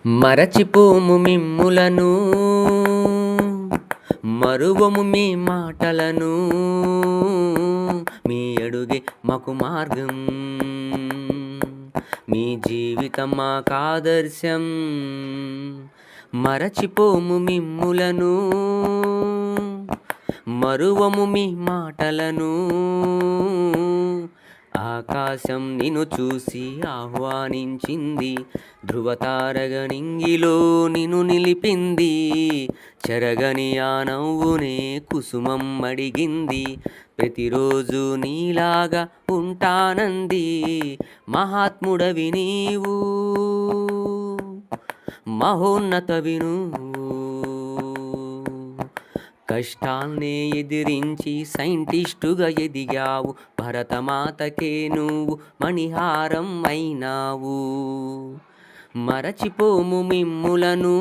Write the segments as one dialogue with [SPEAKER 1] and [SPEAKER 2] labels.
[SPEAKER 1] మరచిపోము మిమ్ములను, మరువము మీ మాటలను. మీ అడుగే మాకు మార్గం, మీ జీవితం మాకాదర్శం. మరచిపోము మిమ్ములను, మరువము మీ మాటలను. ఆకాశం నిన్ను చూసి ఆహ్వానించింది, ధృవతారగ నింగిలో నిన్ను నిలిపింది. చెరగని ఆ నవ్వునే కుసుమం అడిగింది, ప్రతిరోజు నీలాగా ఉంటానంది. మహాత్ముడవి నీవు, మహోన్నతవి నువ్వు. కష్టాల్నే ఎదిరించి సైంటిస్టుగా ఎదిగావు, భరతమాతకే నువ్వు మణిహారం అయినావు. మరచిపోము మిమ్ములను,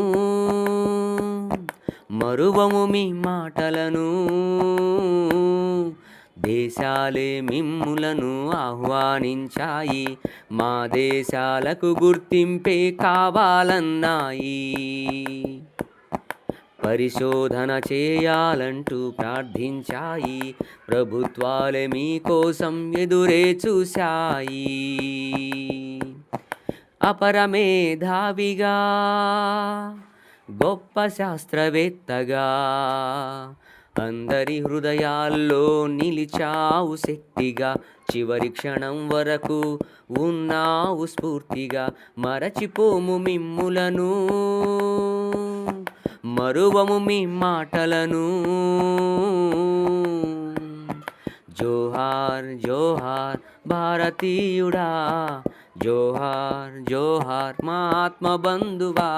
[SPEAKER 1] మరువము మీ మాటలను. దేశాలే మిమ్ములను ఆహ్వానించాయి, మా దేశాలకు గుర్తింపే కావాలన్నాయి. పరిశోధన చేయాలంటూ ప్రార్థించాయి, ప్రభుత్వాలే మీకోసం ఎదురే చూశాయి. అపరమేధావిగా, గొప్ప శాస్త్రవేత్తగా, అందరి హృదయాల్లో నిలిచావు శక్తిగా. చివరి క్షణం వరకు ఉన్నావు స్ఫూర్తిగా. మరచిపోము మిమ్ములను, మరువము మీ మాటలను. జోహార్ జోహార్ భారతీయుడా, జోహార్ జోహార్ మా ఆత్మ బంధువా.